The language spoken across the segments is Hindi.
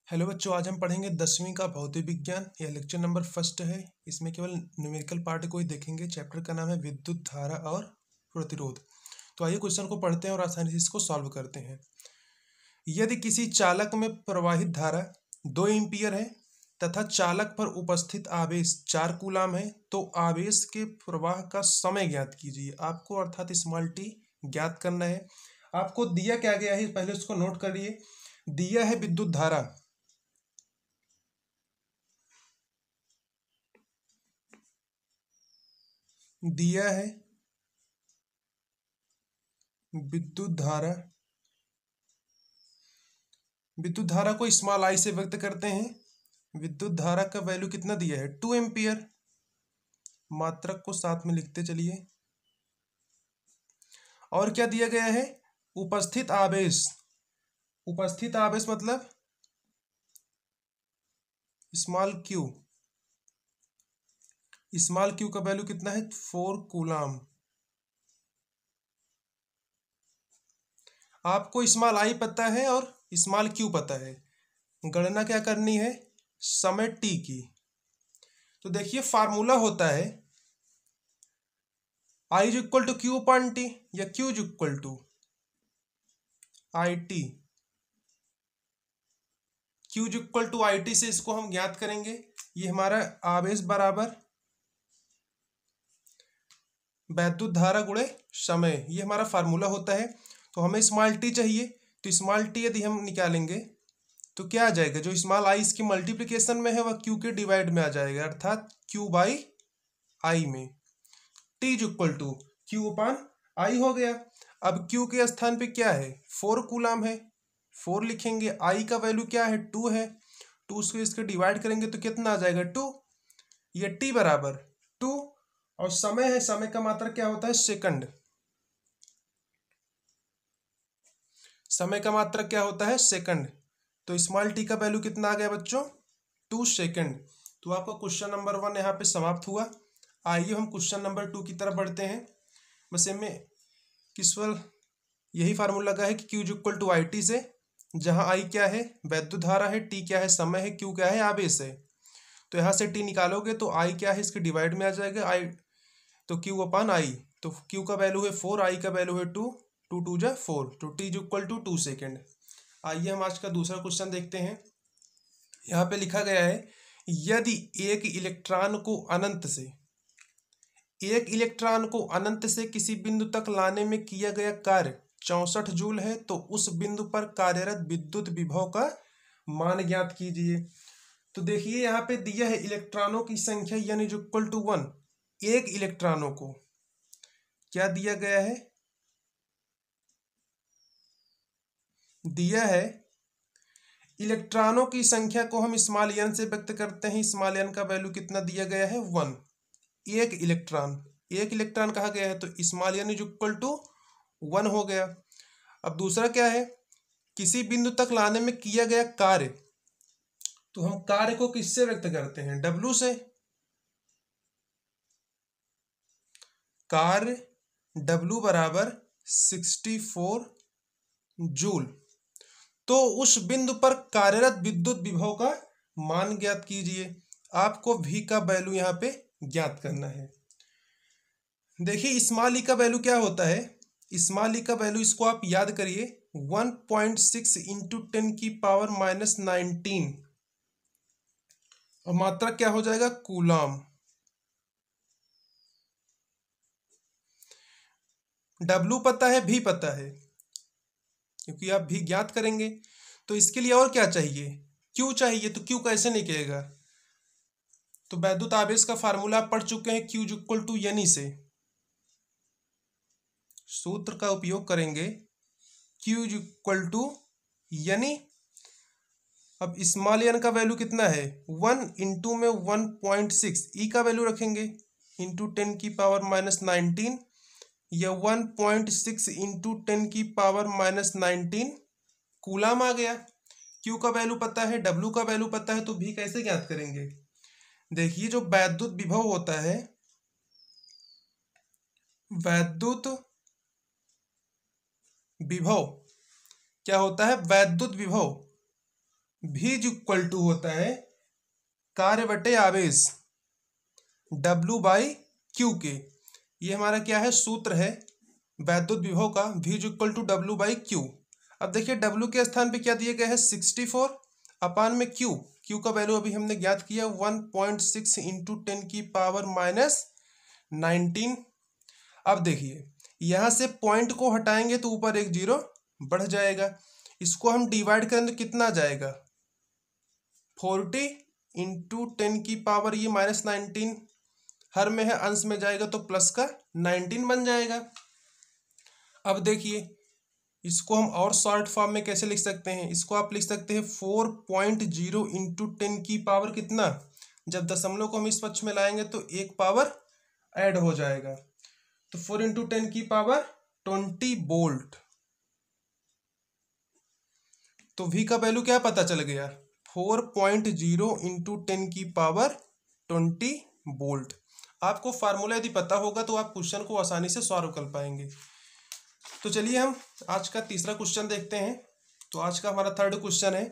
हेलो बच्चों, आज हम पढ़ेंगे 10वीं का भौतिक विज्ञान। यह लेक्चर नंबर फर्स्ट है। इसमें केवल न्यूमेरिकल पार्ट को ही देखेंगे। चैप्टर का नाम है विद्युत धारा और प्रतिरोध। तो आइए क्वेश्चन को पढ़ते हैं और आसानी से इसको सॉल्व करते हैं। यदि किसी चालक में प्रवाहित धारा 2 एम्पीयर है तथा चालक पर उपस्थित आवेश 4 कूलाम है, तो आवेश के प्रवाह का समय ज्ञात कीजिए। आपको अर्थात स्मॉल टी ज्ञात करना है। आपको दिया क्या गया है, पहले उसको नोट करिए। दिया है विद्युत धारा, दिया है विद्युत धारा। विद्युत धारा को स्मॉल आई से व्यक्त करते हैं। विद्युत धारा का वैल्यू कितना दिया है, 2 एम्पियर। मात्रक को साथ में लिखते चलिए। और क्या दिया गया है, उपस्थित आवेश। उपस्थित आवेश मतलब स्मॉल क्यू। स्मॉल क्यू का वैल्यू कितना है, 4 कूलाम। आपको स्मॉल आई पता है और स्मॉल क्यू पता है। गणना क्या करनी है, समय टी की। तो देखिए फार्मूला होता है I is equal to Q upon T, या Q is equal to I T. Q is equal to I T से इसको हम ज्ञात करेंगे। ये हमारा आवेश बराबर वैद्युत धारा गुणे समय, ये हमारा फार्मूला होता है। तो हमें स्मॉल टी चाहिए, तो स्मॉल टी यदि हम निकालेंगे तो क्या आ जाएगा, जो स्मॉल आई इसकी मल्टीप्लिकेशन में है वह क्यू के डिवाइड में आ जाएगा, अर्थात क्यू बाई आई में। T is equal to Q upon I हो गया। अब क्यू के स्थान पे क्या है, 4 कूलाम है, 4 लिखेंगे। आई का वैल्यू क्या है, 2 है। 2 से इसके डिवाइड करेंगे तो कितना आ जाएगा, 2। ये टी बराबर 2। और समय है, समय का मात्रक क्या होता है, सेकंड। समय का मात्रक क्या होता है, सेकंड। तो स्मॉल टी का वैल्यू कितना आ गया बच्चों, 2 सेकंड। तो आपका क्वेश्चन नंबर 1 यहाँ पे समाप्त हुआ। आइए हम क्वेश्चन नंबर 2 की तरफ बढ़ते हैं। बस इनमें केवल यही फार्मूला लगा है कि Q equal to I T से, जहां आई क्या है, वैद्युत धारा है, टी क्या है, समय है, क्यू क्या है, आवेश है। तो यहाँ से टी निकालोगे तो आई क्या है, इसके डिवाइड में आ जाएगा आई, तो क्यू अपान आई। तो क्यू का वैल्यू है 4, आई का वैल्यू है 2, 2 2 जा 4, तो टी इक्वल टू 2 सेकेंड। आइए हम आज का दूसरा क्वेश्चन देखते हैं। यहाँ पे लिखा गया है, यदि एक इलेक्ट्रॉन को अनंत से किसी बिंदु तक लाने में किया गया कार्य 64 जूल है, तो उस बिंदु पर कार्यरत विद्युत विभव का मान ज्ञात कीजिए। तो देखिए यहाँ पे दिया है इलेक्ट्रॉनों की संख्या यानी इक्वल टू 1। एक इलेक्ट्रॉनों को क्या दिया गया है, दिया है इलेक्ट्रॉनों की संख्या को हम स्मॉल एन से व्यक्त करते हैं। स्मॉल एन का वैल्यू कितना दिया गया है, 1। एक इलेक्ट्रॉन कहा गया है, तो small N is equal to 1 हो गया। अब दूसरा क्या है, किसी बिंदु तक लाने में किया गया कार्य, तो हम कार्य को किससे व्यक्त करते हैं, W से। कार्य W बराबर 64 जूल। तो उस बिंदु पर कार्यरत विद्युत विभव का मान ज्ञात कीजिए। आपको V का वैल्यू यहाँ पे ज्ञात करना है। देखिए स्मॉल ई का वैल्यू क्या होता है, स्मॉल ई का वैल्यू इसको आप याद करिए, 1.6 इंटू 10 की पावर -19, और मात्रक क्या हो जाएगा, कूलाम। डब्लू पता है, भी पता है, क्योंकि आप भी ज्ञात करेंगे। तो इसके लिए और क्या चाहिए, क्यू चाहिए। तो क्यू कैसे निकलेगा, तो वैद्युत आवेश का फार्मूला पढ़ चुके हैं, क्यू इक्वल टू यानी से। सूत्र का उपयोग करेंगे, क्यू इक्वल टू यानी। अब स्मॉल एन का वैल्यू कितना है, 1 इंटू में 1.6, ई का वैल्यू रखेंगे इंटू 10 की पावर -19, या 1.6 इंटू 10 की पावर -19 कूलाम आ गया। क्यू का वैल्यू पता है, डब्ल्यू का वैल्यू पता है, तो भी कैसे ज्ञात करेंगे। देखिए जो वैद्युत विभव होता है, वैद्युत विभव क्या होता है, वैद्युत विभव भी इक्वल टू होता है कार्य बटे आवेश W बाई क्यू के। ये हमारा क्या है, सूत्र है वैद्युत विभव का, V equal to W by Q. अब देखिए W के स्थान पे क्या दिया गया है 64 अपान में Q। Q का वैल्यू अभी हमने ज्ञात किया 1.6 इंटू 10 की पावर माइनस 19। अब देखिए यहाँ से पॉइंट को हटाएंगे तो ऊपर एक जीरो बढ़ जाएगा, इसको हम डिवाइड करें तो कितना आ जाएगा 40 इंटू 10 की पावर ये माइनस 19, हर में है अंश में जाएगा तो प्लस का 19 बन जाएगा। अब देखिए इसको हम और शॉर्ट फॉर्म में कैसे लिख सकते हैं, इसको आप लिख सकते हैं 4.0 इंटू 10 की पावर कितना, जब दशमलव को हम इस पक्ष में लाएंगे तो एक पावर ऐड हो जाएगा, तो 4 इंटू 10 की पावर 20 वोल्ट। तो V का वैल्यू क्या पता चल गया 4.0 इंटू 10 की पावर 20 वोल्ट। आपको फार्मूला यदि पता होगा तो आप क्वेश्चन को आसानी से सॉल्व कर पाएंगे। तो चलिए हम आज का तीसरा क्वेश्चन देखते हैं। तो आज का हमारा थर्ड क्वेश्चन है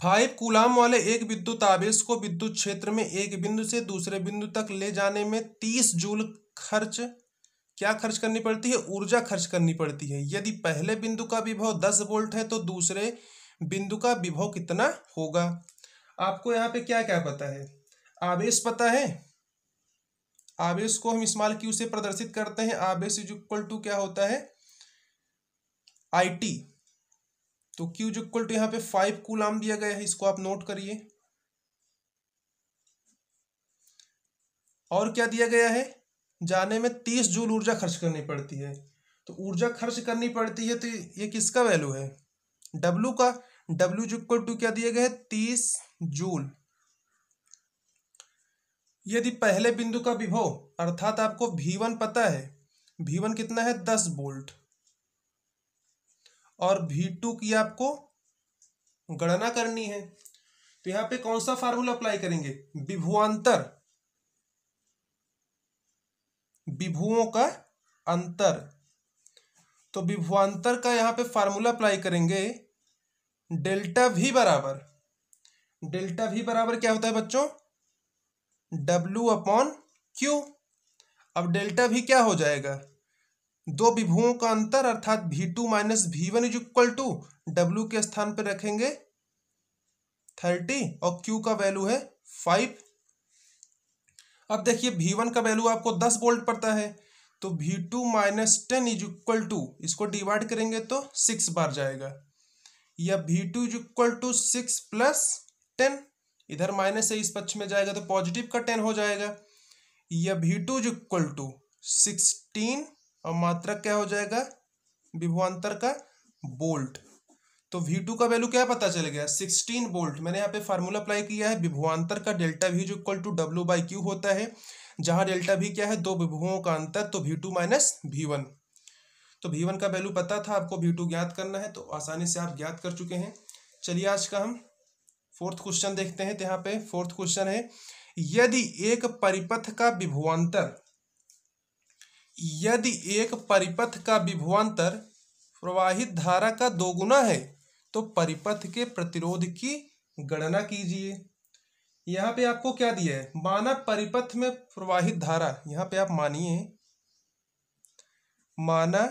5 कूलाम वाले एक विद्युत आवेश को विद्युत क्षेत्र में एक बिंदु से दूसरे बिंदु तक ले जाने में 30 जूल खर्च करनी पड़ती है, ऊर्जा खर्च करनी पड़ती है। यदि पहले बिंदु का विभव 10 वोल्ट है तो दूसरे बिंदु का विभव कितना होगा। आपको यहाँ पे क्या क्या पता है, आवेश पता है, आवेश को हम स्मॉल क्यू से प्रदर्शित करते हैं, आवेश इज इक्वल टू क्या होता है IT। तो Q इज इक्वल टू यहाँ पे 5 कूलाम दिया गया है, इसको आप नोट करिए। और क्या दिया गया है, जाने में 30 जूल ऊर्जा खर्च करनी पड़ती है। तो ऊर्जा खर्च करनी पड़ती है तो ये किसका वैल्यू है W का। W इज इक्वल टू क्या दिया गया है 30 जूल। यदि पहले बिंदु का विभव अर्थात आपको V1 पता है, V1 कितना है 10 वोल्ट, और V2 की आपको गणना करनी है, तो यहाँ पे कौन सा फार्मूला अप्लाई करेंगे, विभवांतर, विभुओं का अंतर। तो विभवांतर का यहाँ पे फार्मूला अप्लाई करेंगे डेल्टा V बराबर, डेल्टा V बराबर क्या होता है बच्चों W अपॉन Q। अब डेल्टा V क्या हो जाएगा, दो विभुओं का अंतर अर्थात V2 minus V1 is equal to W के स्थान पर रखेंगे 30 और Q का वैल्यू है 5। अब देखिए V1 का वैल्यू आपको 10 वोल्ट पड़ता है, तो V2 minus 10 is equal to, इसको डिवाइड करेंगे तो 6 बार जाएगा, या V2 is equal to 6 plus 10, इधर माइनस है इस पक्ष में जाएगा तो पॉजिटिव का 10 हो जाएगा, या V2 इज इक्वल टू 16 और मात्रक क्या हो जाएगा विभवांतर का वोल्ट। तो V2 का वैल्यू क्या पता चल गया 16 वोल्ट। मैंने यहाँ पे फार्मूला अप्लाई किया है, विभवांतर का delta V equal to W by Q होता है, जहां डेल्टा V क्या है दो विभुओं का अंतर, तो V2 माइनस V1। तो V1 का वैल्यू पता था, आपको V2 ज्ञात करना है, तो आसानी से आप ज्ञात कर चुके हैं। चलिए आज का हम फोर्थ क्वेश्चन देखते हैं। तो यहाँ पे फोर्थ क्वेश्चन है यदि एक परिपथ का विभवांतर, यदि एक परिपथ का विभवांतर प्रवाहित धारा का 2 गुना है तो परिपथ के प्रतिरोध की गणना कीजिए। यहाँ पे आपको क्या दिया है, माना परिपथ में प्रवाहित धारा, यहाँ पे आप मानिए माना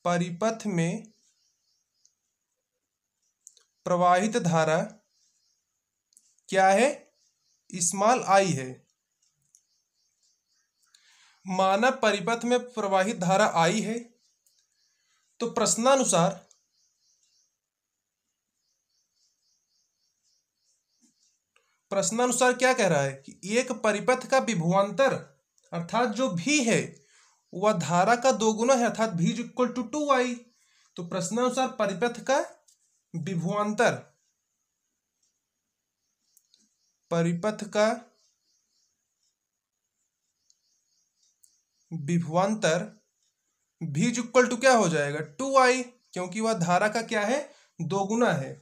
परिपथ में प्रवाहित धारा क्या है स्मॉल I है। माना परिपथ में प्रवाहित धारा I है, तो प्रश्नानुसार क्या कह रहा है कि एक परिपथ का विभवांतर अर्थात जो V है वह धारा का 2 गुना है अर्थात V इक्वल टू 2I। तो प्रश्नानुसार परिपथ का विभवांतर, परिपथ का विभवांतर V इक्वल टू क्या हो जाएगा 2I, क्योंकि वह धारा का क्या है 2 गुना है।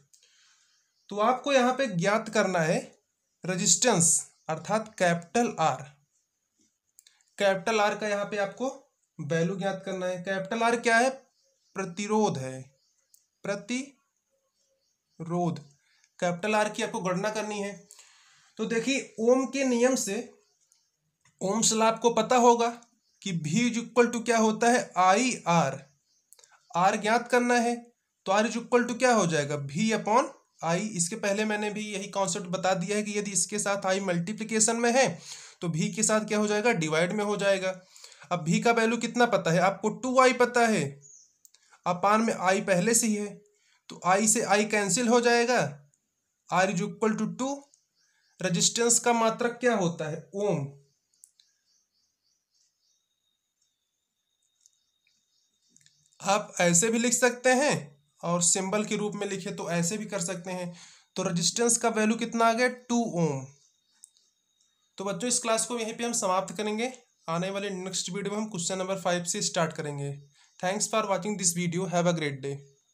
तो आपको यहाँ पे ज्ञात करना है रेजिस्टेंस अर्थात कैपिटल R। कैपिटल R का यहाँ पे आपको वैल्यू ज्ञात करना है। कैपिटल R क्या है, प्रतिरोध है, प्रतिरोध, कैपिटल आर की आपको गणना करनी है। तो देखिए ओम के नियम से, ओम्स लॉ आपको पता होगा कि V इज इक्वल टू क्या होता है, आई आर। आर ज्ञात करना है तो आर इज इक्वल टू क्या हो जाएगा, V अपॉन आई। इसके पहले मैंने भी यही कॉन्सेप्ट बता दिया है कि यदि इसके साथ आई मल्टीप्लिकेशन में है तो V के साथ क्या हो जाएगा, डिवाइड में हो जाएगा। अब V का वैल्यू कितना पता है आपको, 2i पता है, अपान में i पहले से ही है, तो i से i कैंसिल हो जाएगा, r is equal to 2। Resistance का मात्रक क्या होता है, ओम। आप ऐसे भी लिख सकते हैं और सिंबल के रूप में लिखे तो ऐसे भी कर सकते हैं। तो रेजिस्टेंस का वैल्यू कितना आ गया, 2 ओम। तो बच्चों इस क्लास को यहीं पे हम समाप्त करेंगे। आने वाले नेक्स्ट वीडियो में हम क्वेश्चन नंबर 5 से स्टार्ट करेंगे। Thanks for watching this video. Have a great day.